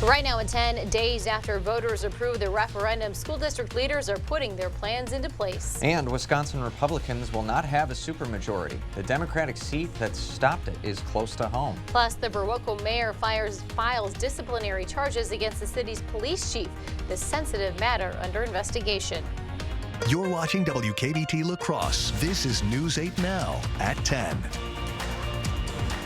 Right now at 10 days after voters approved the referendum, school district leaders are putting their plans into place. And Wisconsin Republicans will not have a supermajority. The Democratic seat that stopped it is close to home. Plus, the Viroqua mayor files disciplinary charges against the city's police chief. This sensitive matter under investigation. You're watching WKBT La Crosse. This is News 8 Now at 10.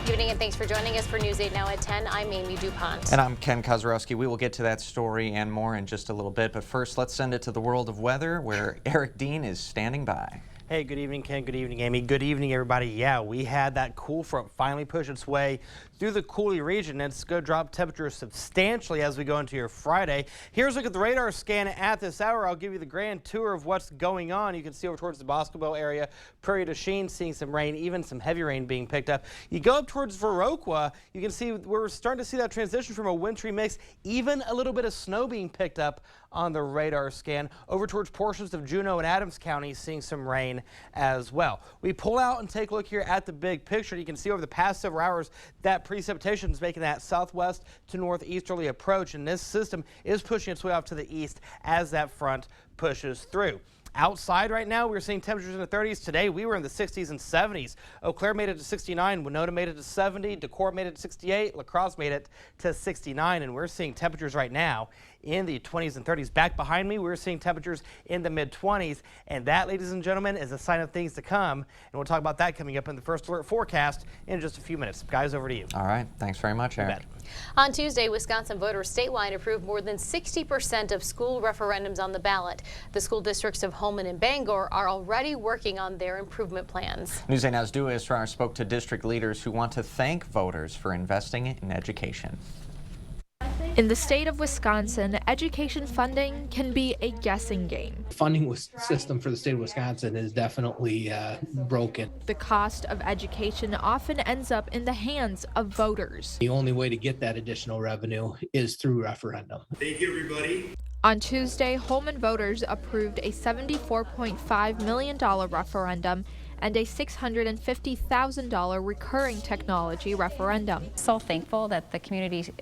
Good evening and thanks for joining us for News 8 Now at 10. I'm Amy DuPont. And I'm Ken Kozarowski. We will get to that story and more in just a little bit. But first, let's send it to the world of weather where Eric Dean is standing by. Hey, good evening, Ken. Good evening, Amy. Good evening, everybody. Yeah, we had that cool front finally push its way through the Coulee region. It's going to drop temperatures substantially as we go into your Friday. Here's a look at the radar scan at this hour. I'll give you the grand tour of what's going on. You can see over towards the Boscobel area, Prairie du Chien, seeing some rain, even some heavy rain being picked up. You go up towards Viroqua, you can see we're starting to see that transition from a wintry mix, even a little bit of snow being picked up on the radar scan. Over towards portions of Juneau and Adams County, seeing some rain as well. We pull out and take a look here at the big picture. You can see over the past several hours that precipitation is making that southwest to northeasterly approach, and this system is pushing its way off to the east as that front pushes through. Outside right now, we're seeing temperatures in the 30s. Today, we were in the 60s and 70s. Eau Claire made it to 69. Winona made it to 70. DeCorp made it to 68. La Crosse made it to 69. And we're seeing temperatures right now in the 20s and 30s. Back behind me, we're seeing temperatures in the mid-20s. And that, ladies and gentlemen, is a sign of things to come. And we'll talk about that coming up in the First Alert forecast in just a few minutes. Guys, over to you. All right. Thanks very much, Eric. On Tuesday, Wisconsin voters statewide approved more than 60% of school referendums on the ballot. The school districts of Holmen and Bangor are already working on their improvement plans. News 8 Now's Dua Israr spoke to district leaders who want to thank voters for investing in education. In the state of Wisconsin, education funding can be a guessing game. The funding system for the state of Wisconsin is definitely broken. The cost of education often ends up in the hands of voters. The only way to get that additional revenue is through referendum. Thank you, everybody. On Tuesday, Holmen voters approved a $74.5 million referendum and a $650,000 recurring technology referendum. So thankful that the community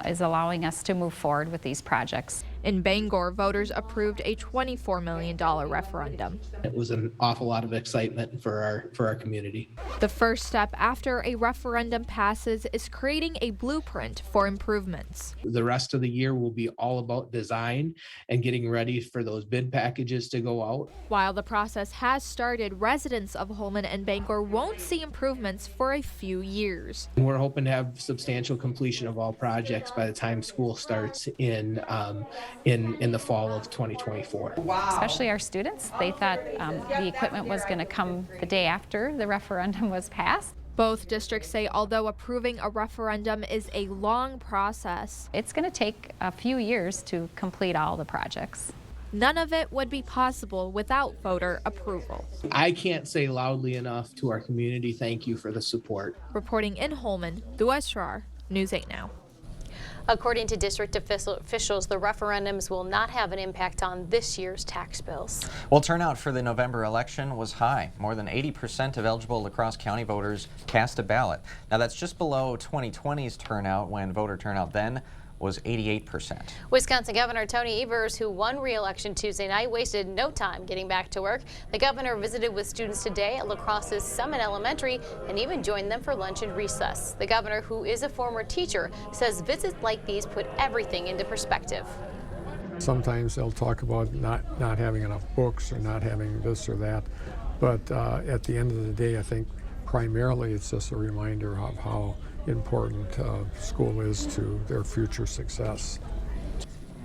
is allowing us to move forward with these projects. In Bangor, voters approved a $24 million referendum. It was an awful lot of excitement for our community. The first step after a referendum passes is creating a blueprint for improvements. The rest of the year will be all about design and getting ready for those bid packages to go out. While the process has started, residents of Holmen and Bangor won't see improvements for a few years. We're hoping to have substantial completion of all projects by the time school starts in the fall of 2024. Wow. Especially our students. They thought the equipment was going to come the day after the referendum was passed. Both districts say although approving a referendum is a long process, it's going to take a few years to complete all the projects. None of it would be possible without voter approval. I can't say loudly enough to our community, thank you for the support. Reporting in Holmen, Dua Israr, News 8 Now. According to district officials, the referendums will not have an impact on this year's tax bills. Well, turnout for the November election was high. More than 80% of eligible La Crosse County voters cast a ballot. Now, that's just below 2020's turnout, when voter turnout then was 88%. Wisconsin Governor Tony Evers, who won re-election Tuesday night, wasted no time getting back to work. The governor visited with students today at La Crosse's Summit Elementary and even joined them for lunch and recess. The governor, who is a former teacher, says visits like these put everything into perspective. Sometimes they'll talk about not having enough books or not having this or that, but at the end of the day, I think primarily it's just a reminder of how important school is to their future success.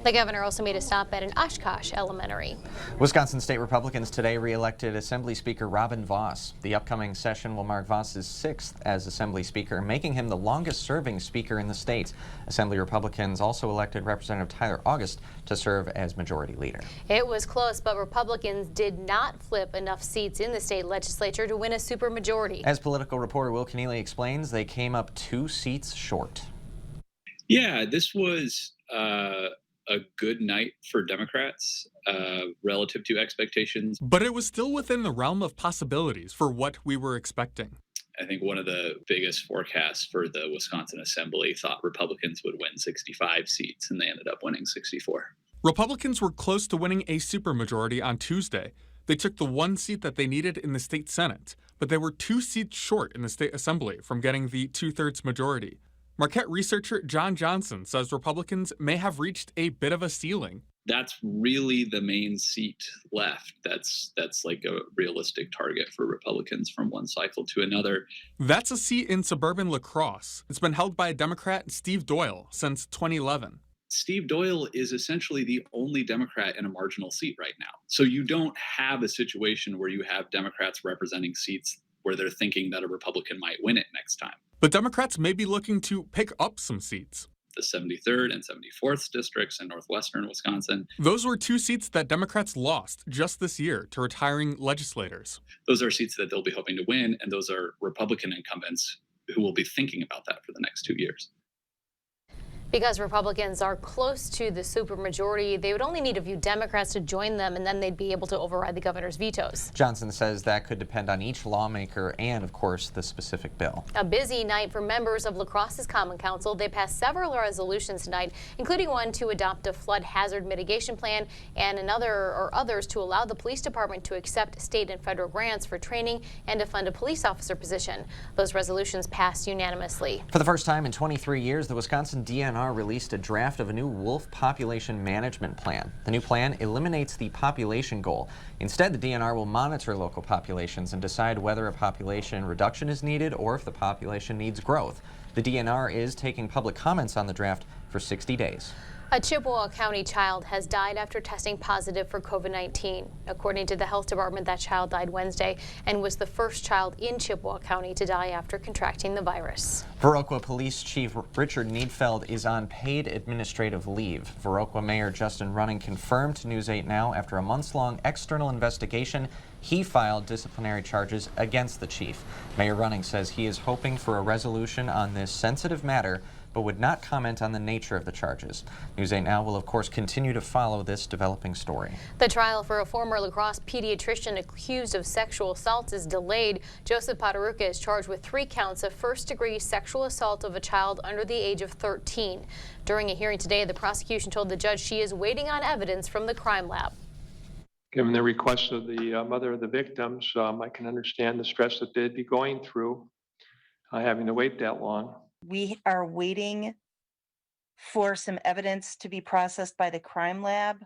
The governor also made a stop at an Oshkosh Elementary. Wisconsin State Republicans today re-elected Assembly Speaker Robin Vos. The upcoming session will mark Vos's 6th as Assembly Speaker, making him the longest-serving Speaker in the state. Assembly Republicans also elected Representative Tyler August to serve as Majority Leader. It was close, but Republicans did not flip enough seats in the state legislature to win a supermajority. As political reporter Will Keneally explains, they came up 2 seats short. Yeah, this was a good night for Democrats relative to expectations. But it was still within the realm of possibilities for what we were expecting. I think one of the biggest forecasts for the Wisconsin Assembly thought Republicans would win 65 seats, and they ended up winning 64. Republicans were close to winning a supermajority on Tuesday. They took the one seat that they needed in the state Senate, but they were 2 seats short in the state Assembly from getting the 2/3 majority. Marquette researcher John Johnson says Republicans may have reached a bit of a ceiling. That's really the main seat left. That's like a realistic target for Republicans from one cycle to another. That's a seat in suburban La Crosse. It's been held by Democrat Steve Doyle since 2011. Steve Doyle is essentially the only Democrat in a marginal seat right now. So you don't have a situation where you have Democrats representing seats where they're thinking that a Republican might win it next time. But Democrats may be looking to pick up some seats. The 73rd and 74th districts in northwestern Wisconsin. Those were 2 seats that Democrats lost just this year to retiring legislators. Those are seats that they'll be hoping to win, and those are Republican incumbents who will be thinking about that for the next 2 years. Because Republicans are close to the supermajority, they would only need a few Democrats to join them, and then they'd be able to override the governor's vetoes. Johnson says that could depend on each lawmaker and, of course, the specific bill. A busy night for members of La Crosse's Common Council. They passed several resolutions tonight, including one to adopt a flood hazard mitigation plan and others to allow the police department to accept state and federal grants for training and to fund a police officer position. Those resolutions passed unanimously. For the first time in 23 years, the Wisconsin DNR released a draft of a new wolf population management plan. The new plan eliminates the population goal. Instead, the DNR will monitor local populations and decide whether a population reduction is needed or if the population needs growth. The DNR is taking public comments on the draft for 60 days. A Chippewa County child has died after testing positive for COVID-19. According to the health department, that child died Wednesday and was the first child in Chippewa County to die after contracting the virus. Viroqua Police Chief Richard Needfeld is on paid administrative leave. Viroqua Mayor Justin Running confirmed to News 8 Now after a months-long external investigation, he filed disciplinary charges against the chief. Mayor Running says he is hoping for a resolution on this sensitive matter, but would not comment on the nature of the charges. News 8 Now will, of course, continue to follow this developing story. The trial for a former La Crosse pediatrician accused of sexual assault is delayed. Joseph Poteruca is charged with 3 counts of first-degree sexual assault of a child under the age of 13. During a hearing today, the prosecution told the judge she is waiting on evidence from the crime lab. Given the request of the mother of the victims, I can understand the stress that they'd be going through, having to wait that long. We are waiting for some evidence to be processed by the crime lab.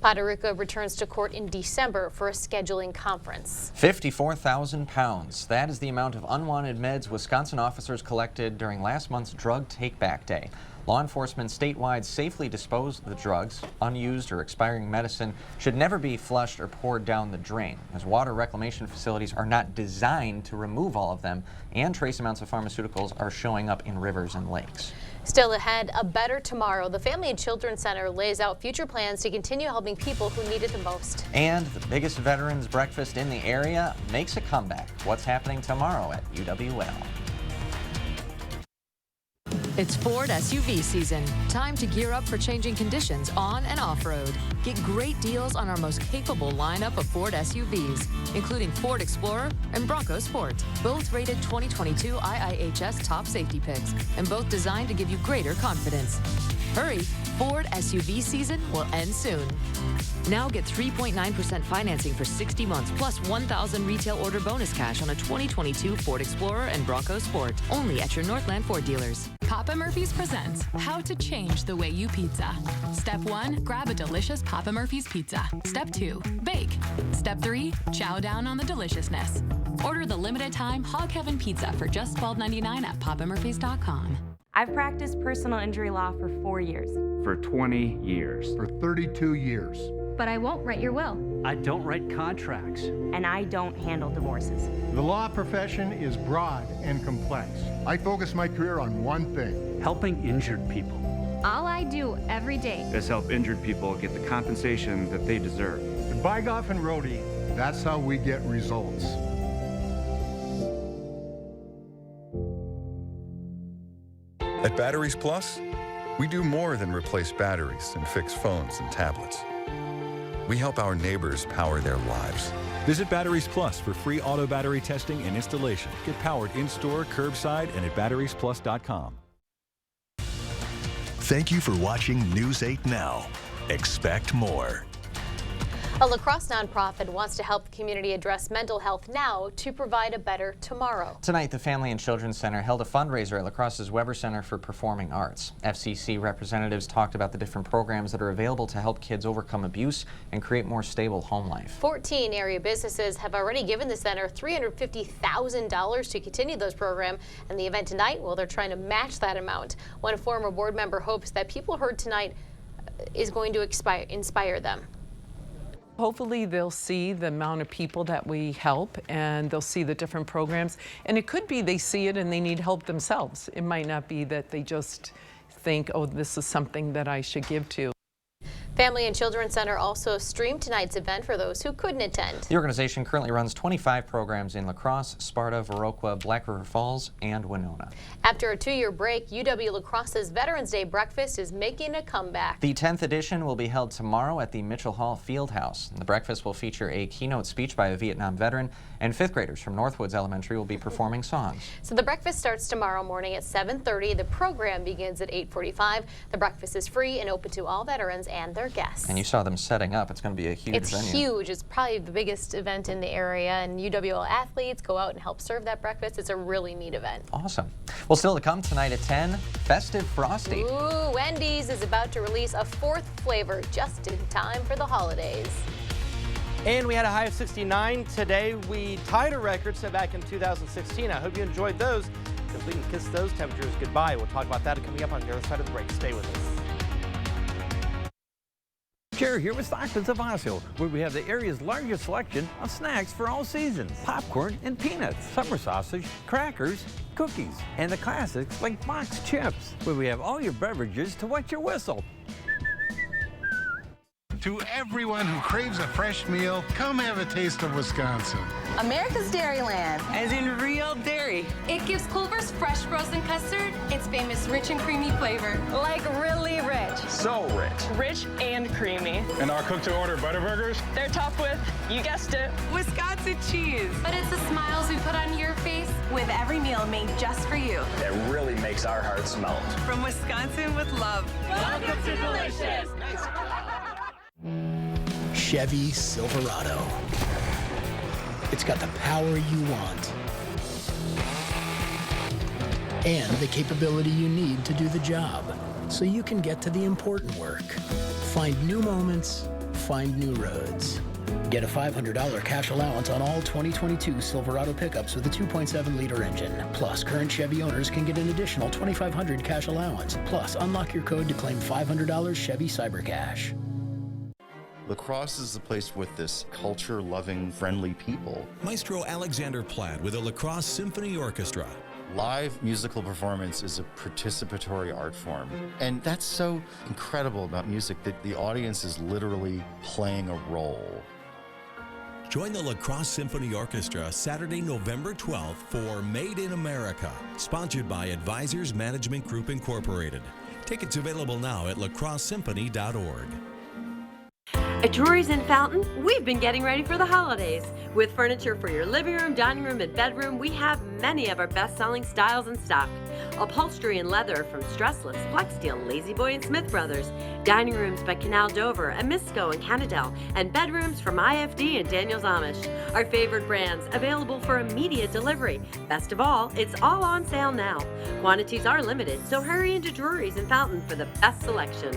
Poteruca returns to court in December for a scheduling conference. 54,000 pounds. That is the amount of unwanted meds Wisconsin officers collected during last month's Drug Take-Back Day. Law enforcement statewide safely disposed of the drugs. Unused or expiring medicine should never be flushed or poured down the drain, as water reclamation facilities are not designed to remove all of them, and trace amounts of pharmaceuticals are showing up in rivers and lakes. Still ahead, a better tomorrow. The Family and Children's Center lays out future plans to continue helping people who need it the most. And the biggest veterans breakfast in the area makes a comeback. What's happening tomorrow at UWL? It's Ford SUV season. Time to gear up for changing conditions on and off-road. Get great deals on our most capable lineup of Ford SUVs, including Ford Explorer and Bronco Sport. Both rated 2022 IIHS top safety picks, and both designed to give you greater confidence. Hurry, Ford SUV season will end soon. Now get 3.9% financing for 60 months, plus $1,000 retail order bonus cash on a 2022 Ford Explorer and Bronco Sport, only at your Northland Ford dealers. Papa Murphy's presents How to Change the Way You Pizza. Step 1, grab a delicious Papa Murphy's pizza. Step 2, bake. Step 3, chow down on the deliciousness. Order the limited time Hog Heaven pizza for just $12.99 at papamurphys.com. I've practiced personal injury law for 4 years. For 20 years. For 32 years. But I won't write your will. I don't write contracts. And I don't handle divorces. The law profession is broad and complex. I focus my career on one thing. Helping injured people. All I do every day is help injured people get the compensation that they deserve. At Bygoff and Rohde, that's how we get results. At Batteries Plus, we do more than replace batteries and fix phones and tablets. We help our neighbors power their lives. Visit Batteries Plus for free auto battery testing and installation. Get powered in-store, curbside, and at batteriesplus.com. Thank you for watching News 8 Now. Expect more. A La Crosse nonprofit wants to help the community address mental health now to provide a better tomorrow. Tonight, the Family and Children's Center held a fundraiser at La Crosse's Weber Center for Performing Arts. FCC representatives talked about the different programs that are available to help kids overcome abuse and create more stable home life. 14 area businesses have already given the center $350,000 to continue those programs, and the event tonight, well, they're trying to match that amount. One former board member hopes that people heard tonight is going to inspire them. Hopefully they'll see the amount of people that we help, and they'll see the different programs. And it could be they see it and they need help themselves. It might not be that they just think, oh, this is something that I should give to. Family and Children's Center also streamed tonight's event for those who couldn't attend. The organization currently runs 25 programs in La Crosse, Sparta, Viroqua, Black River Falls, and Winona. After a 2-year break, UW-La Crosse's Veterans Day breakfast is making a comeback. The 10th edition will be held tomorrow at the Mitchell Hall Fieldhouse. The breakfast will feature a keynote speech by a Vietnam veteran, and 5th graders from Northwoods Elementary will be performing songs. So the breakfast starts tomorrow morning at 7:30. The program begins at 8:45. The breakfast is free and open to all veterans and their guests. And you saw them setting up. It's going to be a huge venue. It's huge. It's probably the biggest event in the area, and UWL athletes go out and help serve that breakfast. It's a really neat event. Awesome. Well, still to come tonight at 10, Festive Frosty. Ooh, Wendy's is about to release a 4th flavor just in time for the holidays. And we had a high of 69 today. We tied a record set back in 2016. I hope you enjoyed those, because we can kiss those temperatures goodbye. We'll talk about that coming up on the other side of the break. Stay with us. Jerry here with Stockton's of Osseo, where we have the area's largest selection of snacks for all seasons. Popcorn and peanuts, summer sausage, crackers, cookies, and the classics like boxed chips, where we have all your beverages to wet your whistle. To everyone who craves a fresh meal, come have a taste of Wisconsin. America's Dairyland, as in real dairy. It gives Culver's fresh frozen custard its famous rich and creamy flavor. like really rich. So rich. Rich and creamy. And our cook-to-order Butterburgers? They're topped with, you guessed it, Wisconsin cheese. but it's the smiles we put on your face With every meal made just for you. That really makes our hearts melt. From Wisconsin with love. Welcome to Delicious. Chevy Silverado. It's got the power you want and the capability you need to do the job, so you can get to the important work. Find new moments, find new roads. Get a $500 cash allowance on all 2022 Silverado pickups with a 2.7-liter engine. Plus, current Chevy owners can get an additional $2,500 cash allowance. Plus, unlock your code to claim $500 Chevy CyberCash. La Crosse is the place with this culture-loving, friendly people. Maestro Alexander Platt with the La Crosse Symphony Orchestra. Live musical performance is a participatory art form. And that's so incredible about music, that the audience is literally playing a role. Join the La Crosse Symphony Orchestra Saturday, November 12th for Made in America, sponsored by Advisors Management Group Incorporated. Tickets available now at lacrossesymphony.org. At Drury's in Fountain, we've been getting ready for the holidays. With furniture for your living room, dining room, and bedroom, we have many of our best-selling styles in stock. Upholstery and leather from Stressless, Flexsteel, La-Z-Boy, and Smith Brothers. Dining rooms by Canal Dover, Amisco, and Cannondale. And bedrooms from IFD and Daniels Amish. Our favorite brands, available for immediate delivery. Best of all, it's all on sale now. Quantities are limited, so hurry into Drury's in Fountain for the best selection.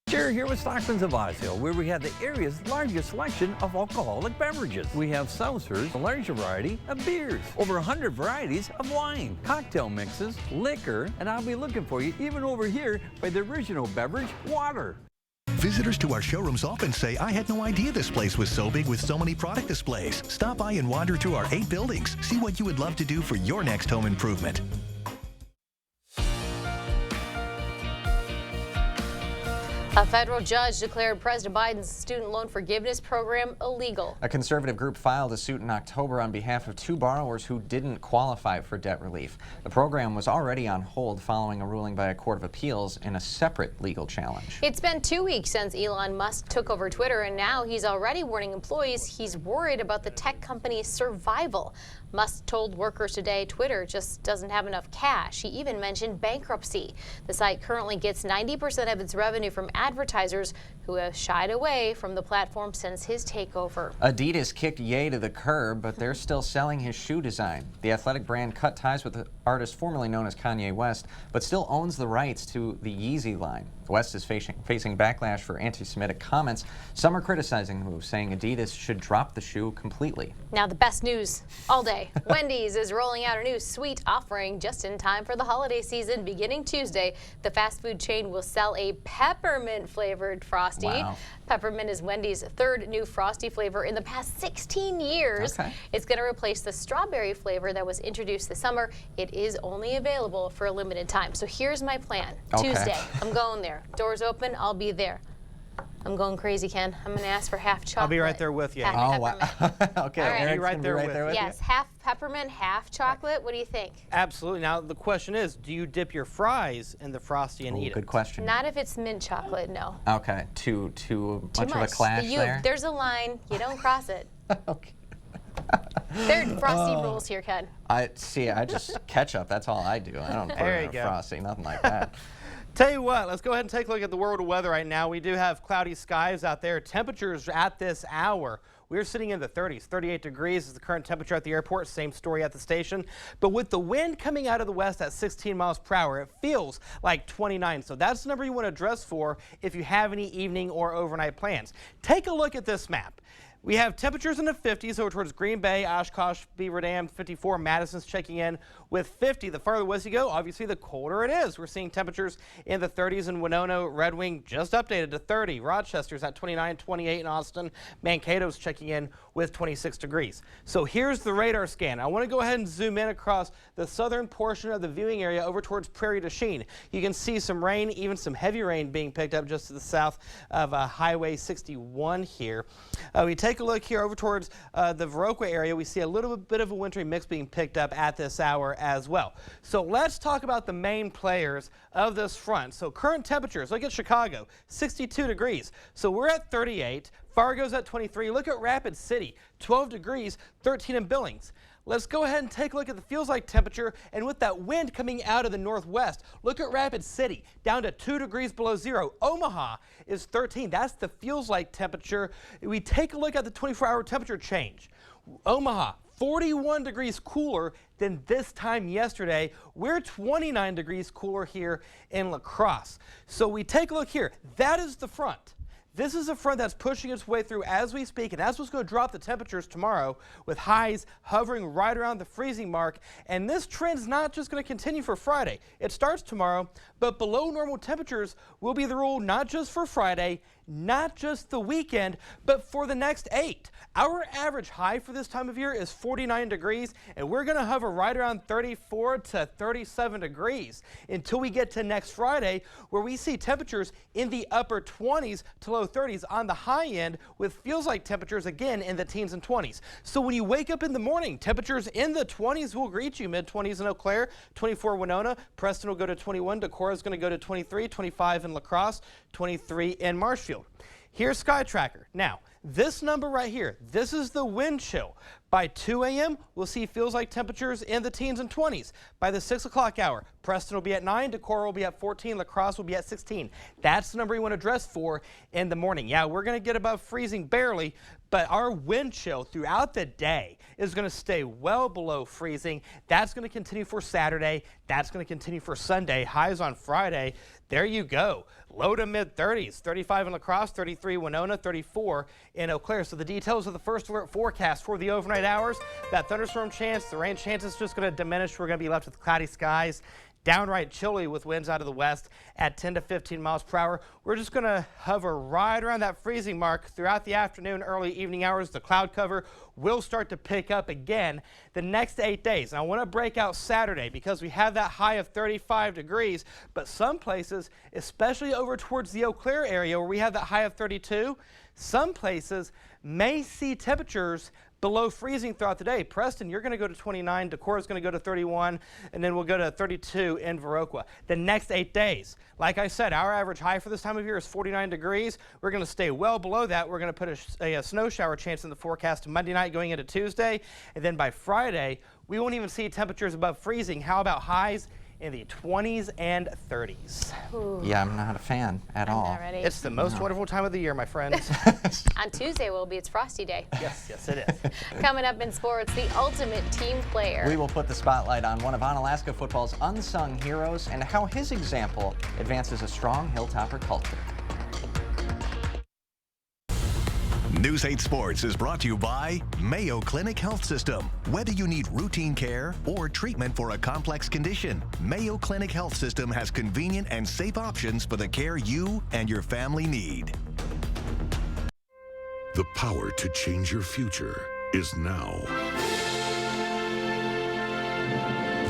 Jerry here with Stockton's of Osseo, where we have the area's largest selection of alcoholic beverages. We have seltzers, a large variety of beers, over 100 varieties of wine, cocktail mixes, liquor, and I'll be looking for you even over here by the original beverage, water. Visitors to our showrooms often say, I had no idea this place was so big with so many product displays. Stop by and wander through our 8 buildings. See what you would love to do for your next home improvement. A federal judge declared President Biden's student loan forgiveness program illegal. A conservative group filed a suit in October on behalf of 2 borrowers who didn't qualify for debt relief. The program was already on hold following a ruling by a court of appeals in a separate legal challenge. It's been 2 weeks since Elon Musk took over Twitter, and now he's already warning employees he's worried about the tech company's survival. Musk told workers today Twitter just doesn't have enough cash. He even mentioned bankruptcy. The site currently gets 90% of its revenue from advertisers who have shied away from the platform since his takeover. Adidas kicked Ye to the curb, but they're still selling his shoe design. The athletic brand cut ties with the artist formerly known as Kanye West, but still owns the rights to the Yeezy line. West is facing backlash for anti-Semitic comments. Some are criticizing the move, saying Adidas should drop the shoe completely. Now the best news all day. Wendy's is rolling out a new sweet offering just in time for the holiday season. Beginning Tuesday, the fast food chain will sell a peppermint flavored Frosty. Wow. Peppermint is Wendy's 3rd new Frosty flavor in the past 16 years. Okay. It's going to replace the strawberry flavor that was introduced this summer. It is only available for a limited time. So here's my plan. Okay. Tuesday, I'm going there. Doors open, I'll be there. I'm going crazy, Ken. I'm going to ask for half chocolate. I'll be right there with you. Half Oh, wow. Okay, All right. Eric's Be right gonna there be with with Yes, half peppermint, half chocolate. What do you think? Absolutely. Now, the question is, do you dip your fries in the Frosty and you. eat Ooh, it? good question. Not if it's mint chocolate, no. Okay, too much of a clash there? There's a line. You don't cross it. Okay. There are Frosty rules here, Ken. I just ketchup. That's all I do. I don't put There it you in go. a Frosty, nothing like that. Tell you what, let's go ahead and take a look at the world weather right now. We do have cloudy skies out there. Temperatures at this hour, we're sitting in the 30s. 38 degrees is the current temperature at the airport. Same story at the station. But with the wind coming out of the west at 16 miles per hour, it feels like 29. So that's the number you want to dress for if you have any evening or overnight plans. Take a look at this map. We have temperatures in the 50s over towards Green Bay, Oshkosh, Beaver Dam, 54. Madison's checking in with 50. The farther west you go, obviously, the colder it is. We're seeing temperatures in the 30s in Winona. Red Wing just updated to 30. Rochester's at 29, 28 in Austin. Mankato's checking in with 26 degrees. So here's the radar scan. I want to go ahead and zoom in across the southern portion of the viewing area over towards Prairie du Chien. You can see some rain, even some heavy rain being picked up just to the south of Highway 61 here. We take a look here over towards the Viroqua area. We see a little bit of a wintry mix being picked up at this hour as well. So let's talk about the main players of this front. So current temperatures, look at Chicago, 62 degrees. So we're at 38. Fargo's at 23. Look at Rapid City, 12 degrees, 13 in Billings. Let's go ahead and take a look at the feels like temperature, and with that wind coming out of the northwest, look at Rapid City, down to 2 degrees below zero. Omaha is 13. That's the feels like temperature. We take a look at the 24-hour temperature change. Omaha, 41 degrees cooler than this time yesterday. We're 29 degrees cooler here in La Crosse. So we take a look here. That is the front. This is a front that's pushing its way through as we speak, and that's what's going to drop the temperatures tomorrow, with highs hovering right around the freezing mark. And this trend's not just going to continue for Friday. It starts tomorrow, but below normal temperatures will be the rule not just for Friday, not just the weekend, but for the next 8. Our average high for this time of year is 49 degrees, and we're going to hover right around 34 to 37 degrees until we get to next Friday, where we see temperatures in the upper 20s to low 30s on the high end, with feels like temperatures again in the teens and 20s. So when you wake up in the morning, temperatures in the 20s will greet you. Mid-20s in Eau Claire, 24 Winona, Preston will go to 21, Decorah is going to go to 23, 25 in La Crosse, 23 in Marshfield. Here's Sky Tracker. Now, this number right here, this is the wind chill. By 2 a.m., we'll see feels like temperatures in the teens and 20s. By the 6 o'clock hour, Preston will be at 9, Decorah will be at 14, La Crosse will be at 16. That's the number you want to dress for in the morning. Yeah, we're going to get above freezing barely, but our wind chill throughout the day is going to stay well below freezing. That's going to continue for Saturday. That's going to continue for Sunday. Highs on Friday. There you go. Low to mid 30s. 35 in La Crosse, 33 Winona, 34 in Eau Claire. So the details of the first alert forecast for the overnight hours. That thunderstorm chance, the rain chance is just going to diminish. We're going to be left with cloudy skies downright chilly with winds out of the west at 10 to 15 miles per hour. We're just going to hover right around that freezing mark throughout the afternoon, early evening hours. The cloud cover will start to pick up again the next 8 days. And I want to break out Saturday because we have that high of 35 degrees, but some places, especially over towards the Eau Claire area where we have that high of 32, some places may see temperatures below freezing throughout the day. Preston, you're going to go to 29. Decorah's going to go to 31, and then we'll go to 32 in Viroqua. The next 8 days, like I said, our average high for this time of year is 49 degrees. We're going to stay well below that. We're going to put a snow shower chance in the forecast Monday night going into Tuesday, and then by Friday, we won't even see temperatures above freezing. How about highs in the 20s and 30s? Ooh. Yeah, I'm not a fan at all. Not ready. It's the most wonderful time of the year, my friends. On Tuesday will be its Frosty Day. Yes, it is. Coming up in sports, the ultimate team player. We will put the spotlight on one of Onalaska football's unsung heroes and how his example advances a strong Hilltopper culture. News 8 Sports is brought to you by Mayo Clinic Health System. Whether you need routine care or treatment for a complex condition, Mayo Clinic Health System has convenient and safe options for the care you and your family need. The power to change your future is now.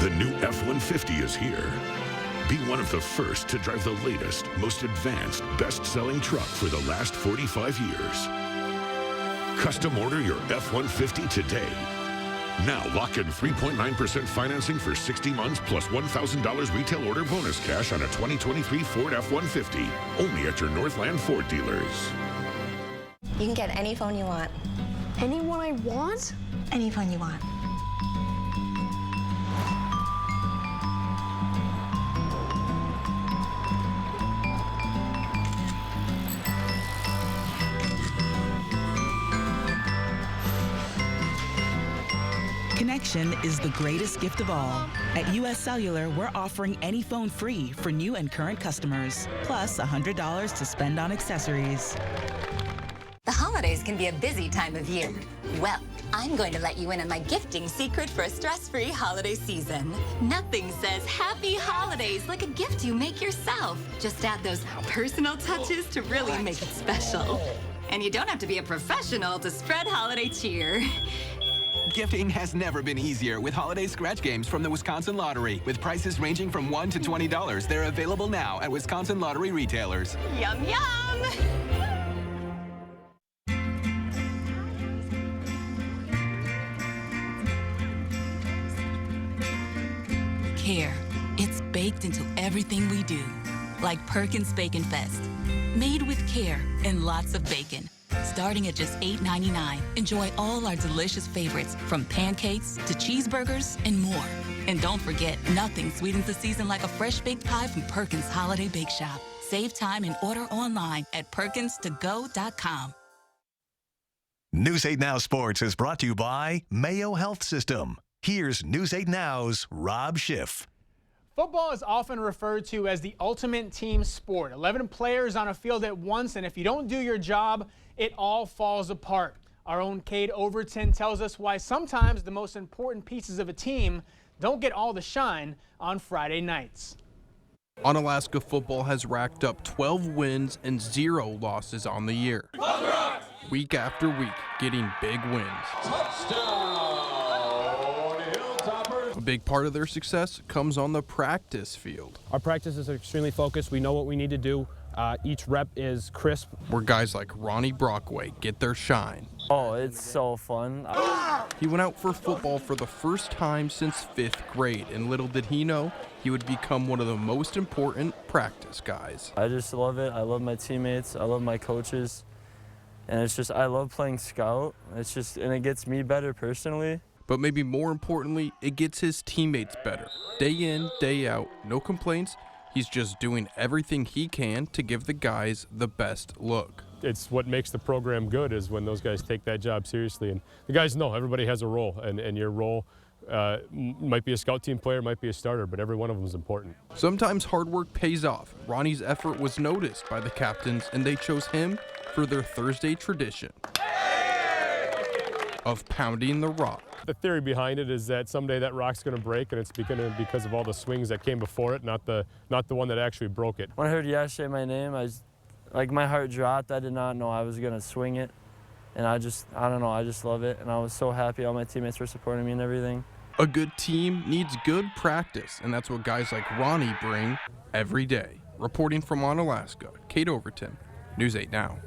The new F-150 is here. Be one of the first to drive the latest, most advanced, best-selling truck for the last 45 years. Custom order your F-150 today. Now lock in 3.9% financing for 60 months plus $1,000 retail order bonus cash on a 2023 Ford F-150. Only at your Northland Ford dealers. You can get any phone you want. Any one I want? Any phone you want. Connection is the greatest gift of all. At U.S. Cellular, we're offering any phone free for new and current customers, plus $100 to spend on accessories. The holidays can be a busy time of year. Well, I'm going to let you in on my gifting secret for a stress-free holiday season. Nothing says happy holidays like a gift you make yourself. Just add those personal touches to really make it special. And you don't have to be a professional to spread holiday cheer. Gifting has never been easier with holiday scratch games from the Wisconsin Lottery. With prices ranging from $1 to $20, they're available now at Wisconsin Lottery retailers. Yum, yum! Care. It's baked into everything we do. Like Perkins Bacon Fest. Made with care and lots of bacon. Starting at just $8.99, enjoy all our delicious favorites from pancakes to cheeseburgers and more. And don't forget, nothing sweetens the season like a fresh baked pie from Perkins Holiday Bake Shop. Save time and order online at perkinstogo.com. News 8 Now Sports is brought to you by Mayo Health System. Here's News 8 Now's Rob Schiff. Football is often referred to as the ultimate team sport. 11 players on a field at once, and if you don't do your job, it all falls apart. Our own Cade Overton tells us why sometimes the most important pieces of a team don't get all the shine on Friday nights. Onalaska football has racked up 12 wins and 0 losses on the year. Week after week, getting big wins. A big part of their success comes on the practice field. Our practice is extremely focused. We know what we need to do. Each rep is crisp. Where guys like Ronnie Brockway get their shine. Oh, it's so fun. He went out for football for the first time since 5th grade, and little did he know he would become one of the most important practice guys. I just love it. I love my teammates. I love my coaches. And it's just, I love playing scout. It's just, and it gets me better personally. But maybe more importantly, it gets his teammates better. Day in, day out, no complaints. He's just doing everything he can to give the guys the best look. It's what makes the program good is when those guys take that job seriously. And the guys know everybody has a role, and your role might be a scout team player, might be a starter, but every one of them is important. Sometimes hard work pays off. Ronnie's effort was noticed by the captains, and they chose him for their Thursday tradition. of pounding the rock. The theory behind it is that someday that rock's going to break, and it's because of all the swings that came before it, not the one that actually broke it. When I heard Yash say my name, my heart dropped. I did not know I was going to swing it. And I don't know, I just love it. And I was so happy all my teammates were supporting me and everything. A good team needs good practice, and that's what guys like Ronnie bring every day. Reporting from Onalaska, Kate Overton, News 8 Now.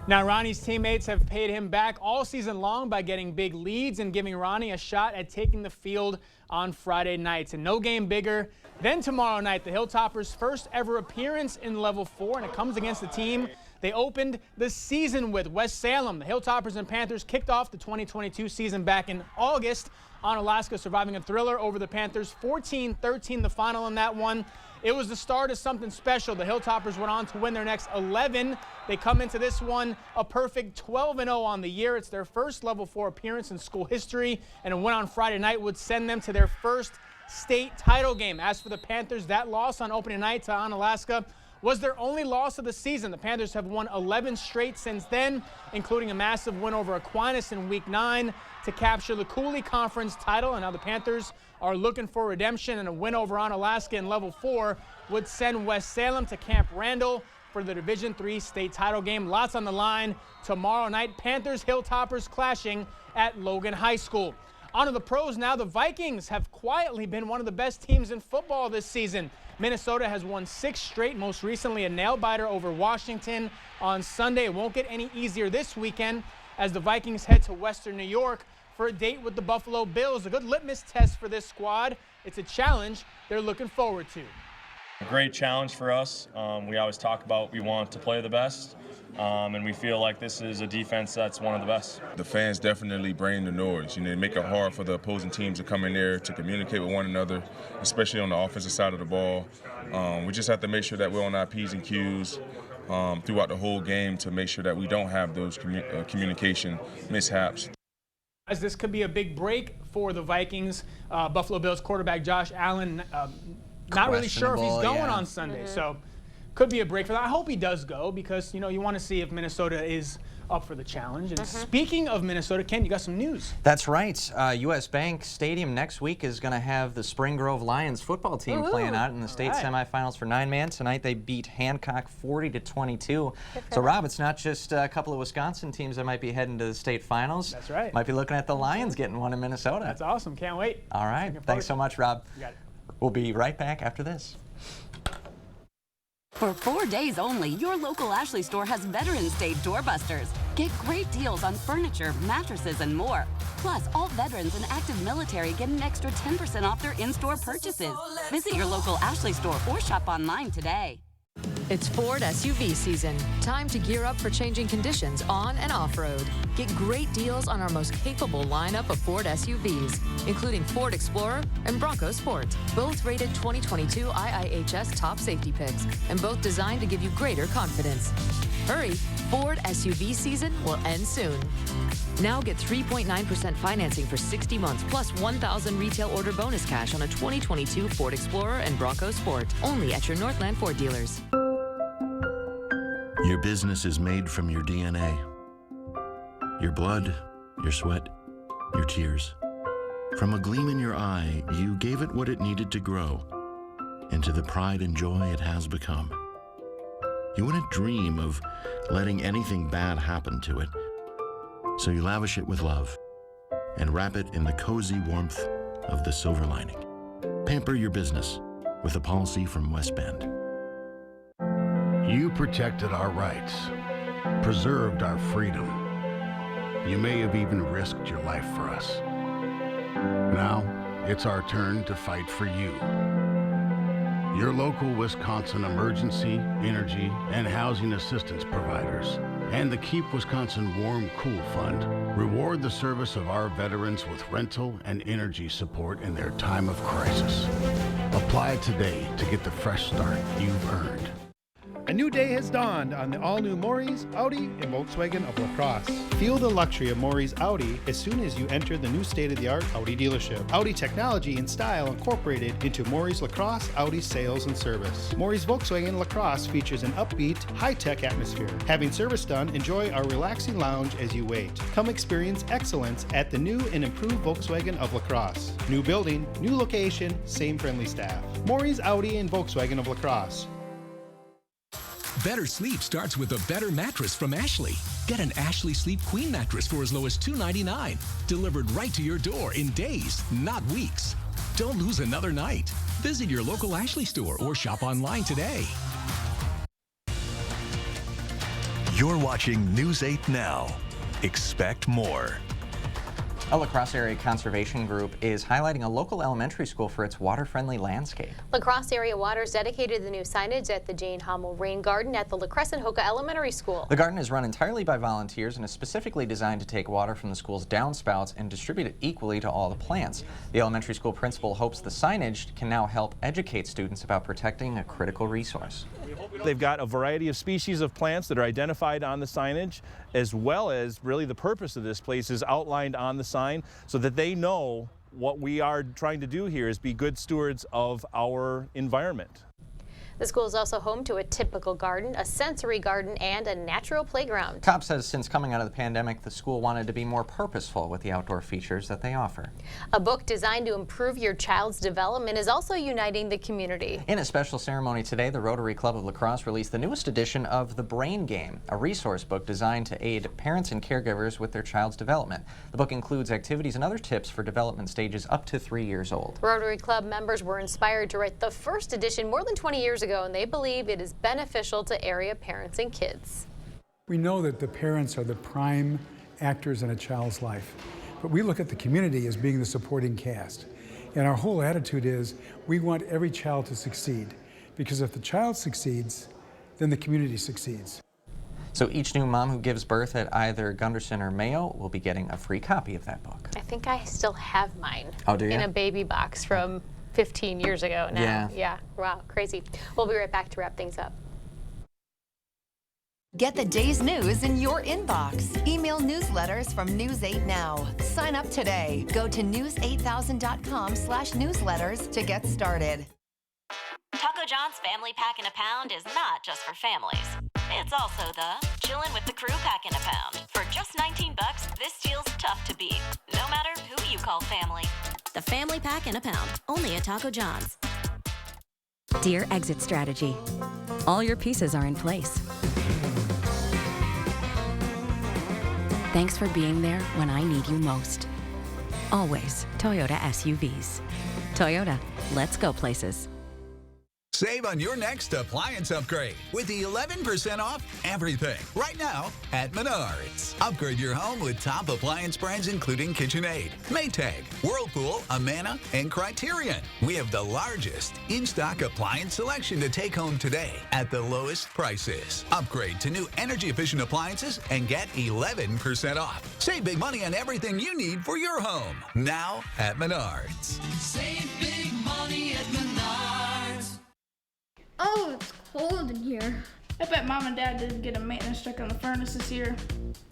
Now, Ronnie's teammates have paid him back all season long by getting big leads and giving Ronnie a shot at taking the field on Friday nights. And no game bigger than tomorrow night, the Hilltoppers' first ever appearance in Level 4, and it comes against the team they opened the season with, West Salem. The Hilltoppers and Panthers kicked off the 2022 season back in August, Onalaska surviving a thriller over the Panthers, 14-13 the final in that one. It was the start of something special. The Hilltoppers went on to win their next 11. They come into this one a perfect 12-0 on the year. It's their first Level 4 appearance in school history, and a win on Friday night would send them to their first state title game. As for the Panthers, that loss on opening night to Onalaska was their only loss of the season. The Panthers have won 11 straight since then, including a massive win over Aquinas in Week 9 to capture the Cooley Conference title. And now the Panthers are looking for redemption, and a win over Onalaska in Level 4 would send West Salem to Camp Randall for the Division III state title game. Lots on the line tomorrow night. Panthers, Hilltoppers clashing at Logan High School. On to the pros now. The Vikings have quietly been one of the best teams in football this season. Minnesota has won 6 straight, most recently a nail-biter over Washington on Sunday. It won't get any easier this weekend as the Vikings head to Western New York for a date with the Buffalo Bills. A good litmus test for this squad. It's a challenge they're looking forward to. A great challenge for us. We always talk about we want to play the best, and we feel like this is a defense that's one of the best. The fans definitely bring the noise. They make it hard for the opposing teams to come in there to communicate with one another, especially on the offensive side of the ball. We just have to make sure that we're on our P's and Q's throughout the whole game to make sure that we don't have those communication mishaps. As this could be a big break for the Vikings. Buffalo Bills quarterback Josh Allen, not really sure if he's going on Sunday, so could be a break for that. I hope he does go because, you want to see if Minnesota is up for the challenge. And speaking of Minnesota, Ken, you got some news. That's right. U.S. Bank Stadium next week is going to have the Spring Grove Lions football team playing out in the state semifinals for 9-man. Tonight they beat Hancock 40-22. So, Rob, it's not just a couple of Wisconsin teams that might be heading to the state finals. That's right. Might be looking at the Lions getting one in Minnesota. That's awesome. Can't wait. All right. Thanks so much, Rob. You got it. We'll be right back after this. For 4 days only, your local Ashley store has Veterans Day doorbusters. Get great deals on furniture, mattresses, and more. Plus, all veterans and active military get an extra 10% off their in-store purchases. Visit your local Ashley store or shop online today. It's Ford SUV season. Time to gear up for changing conditions on and off-road. Get great deals on our most capable lineup of Ford SUVs, including Ford Explorer and Bronco Sport. Both rated 2022 IIHS top safety picks, and both designed to give you greater confidence. Hurry, Ford SUV season will end soon. Now get 3.9% financing for 60 months, plus $1,000 retail order bonus cash on a 2022 Ford Explorer and Bronco Sport. Only at your Northland Ford dealers. Your business is made from your DNA. Your blood, your sweat, your tears. From a gleam in your eye, you gave it what it needed to grow into the pride and joy it has become. You wouldn't dream of letting anything bad happen to it, so you lavish it with love and wrap it in the cozy warmth of the silver lining. Pamper your business with a policy from West Bend. You protected our rights, preserved our freedom. You may have even risked your life for us. Now, it's our turn to fight for you. Your local Wisconsin emergency, energy, and housing assistance providers and the Keep Wisconsin Warm Cool Fund reward the service of our veterans with rental and energy support in their time of crisis. Apply today to get the fresh start you've earned. A new day has dawned on the all-new Maury's, Audi, and Volkswagen of La Crosse. Feel the luxury of Maury's Audi as soon as you enter the new state-of-the-art Audi dealership. Audi technology and style incorporated into Maury's La Crosse Audi sales and service. Maury's Volkswagen La Crosse features an upbeat, high-tech atmosphere. Having service done, enjoy our relaxing lounge as you wait. Come experience excellence at the new and improved Volkswagen of La Crosse. New building, new location, same friendly staff. Maury's Audi and Volkswagen of La Crosse. Better sleep starts with a better mattress from Ashley. Get an Ashley Sleep Queen mattress for as low as $299. Delivered right to your door in days, not weeks. Don't lose another night. Visit your local Ashley store or shop online today. You're watching News 8 Now. Expect more. A La Crosse Area Conservation Group is highlighting a local elementary school for its water-friendly landscape. La Crosse Area Waters dedicated the new signage at the Jane Hummel Rain Garden at the La Crescent Hoka Elementary School. The garden is run entirely by volunteers and is specifically designed to take water from the school's downspouts and distribute it equally to all the plants. The elementary school principal hopes the signage can now help educate students about protecting a critical resource. They've got a variety of species of plants that are identified on the signage, as well as really the purpose of this place is outlined on the sign so that they know what we are trying to do here is be good stewards of our environment. The school is also home to a typical garden, a sensory garden, and a natural playground. COP says since coming out of the pandemic, the school wanted to be more purposeful with the outdoor features that they offer. A book designed to improve your child's development is also uniting the community. In a special ceremony today, the Rotary Club of La Crosse released the newest edition of The Brain Game, a resource book designed to aid parents and caregivers with their child's development. The book includes activities and other tips for development stages up to 3 years old. Rotary Club members were inspired to write the first edition more than 20 years ago, and they believe it is beneficial to area parents and kids. We know that the parents are the prime actors in a child's life, but we look at the community as being the supporting cast. And our whole attitude is we want every child to succeed, because if the child succeeds, then the community succeeds. So each new mom who gives birth at either Gunderson or Mayo will be getting a free copy of that book. I think I still have mine. Oh, do you? In a baby box from 15 years ago now. Yeah. Wow, crazy. We'll be right back to wrap things up. Get the day's news in your inbox. Email newsletters from News 8 Now. Sign up today. Go to news8000.com/newsletters to get started. Taco John's Family Pack in a Pound is not just for families. It's also the chillin' with the crew pack in a pound. For just $19, this deal's tough to beat, no matter who you call family. The Family Pack in a Pound, only at Taco John's. Dear Exit Strategy, all your pieces are in place. Thanks for being there when I need you most. Always Toyota SUVs. Toyota, let's go places. Save on your next appliance upgrade with the 11% off everything right now at Menards. Upgrade your home with top appliance brands including KitchenAid, Maytag, Whirlpool, Amana, and Criterion. We have the largest in-stock appliance selection to take home today at the lowest prices. Upgrade to new energy-efficient appliances and get 11% off. Save big money on everything you need for your home now at Menards. Save big money at Menards. Oh, it's cold in here. I bet Mom and Dad didn't get a maintenance check on the furnace this year.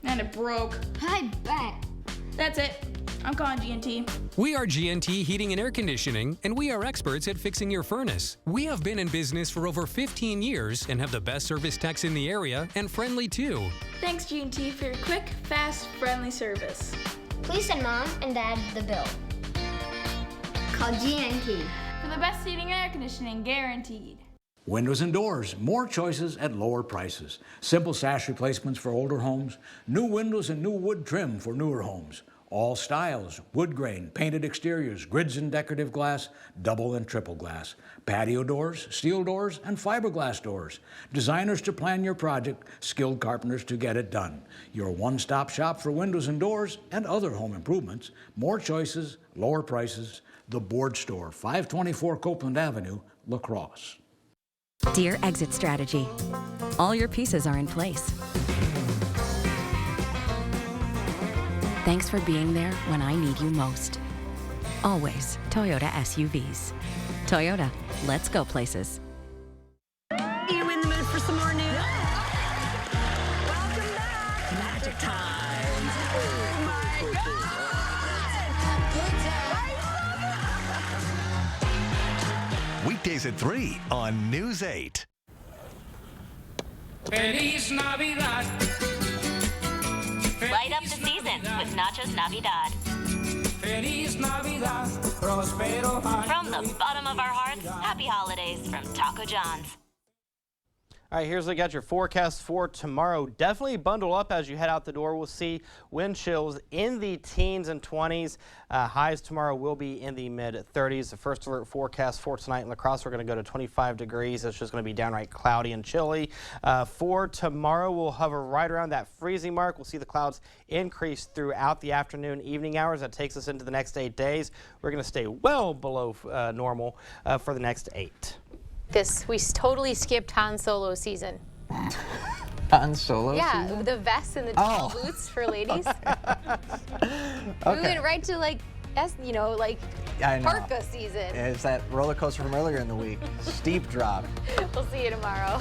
And it broke. I bet. That's it. I'm calling G&T. We are G&T Heating and Air Conditioning, and we are experts at fixing your furnace. We have been in business for over 15 years and have the best service techs in the area, and friendly too. Thanks, G&T, for your quick, fast, friendly service. Please send Mom and Dad the bill. Call G&T. For the best heating and air conditioning, guaranteed. Windows and doors, more choices at lower prices. Simple sash replacements for older homes, new windows and new wood trim for newer homes. All styles, wood grain, painted exteriors, grids and decorative glass, double and triple glass. Patio doors, steel doors, and fiberglass doors. Designers to plan your project, skilled carpenters to get it done. Your one-stop shop for windows and doors and other home improvements. More choices, lower prices. The Board Store, 524 Copeland Avenue, La Crosse. Dear Exit Strategy, all your pieces are in place. Thanks for being there when I need you most. Always Toyota SUVs. Toyota, let's go places. You in the mood for some more Weekdays at 3 on News 8. Feliz Navidad. Light up the season with Nachos Navidad. Feliz Navidad. Prospero. From the bottom of our hearts, happy holidays from Taco John's. All right, here's what we got your forecast for tomorrow. Definitely bundle up as you head out the door. We'll see wind chills in the teens and 20s. Highs tomorrow will be in the mid-30s. The first alert forecast for tonight in La Crosse, we're going to go to 25 degrees. It's just going to be downright cloudy and chilly. For tomorrow, we'll hover right around that freezing mark. We'll see the clouds increase throughout the afternoon, evening hours. That takes us into the next 8 days. We're going to stay well below normal for the next 8. We totally skipped Han Solo season. Han Solo Yeah, season? the vests and the tall boots for ladies. We went right to like I know. Parka season. It's that roller coaster from earlier in the week. Steep drop. We'll see you tomorrow.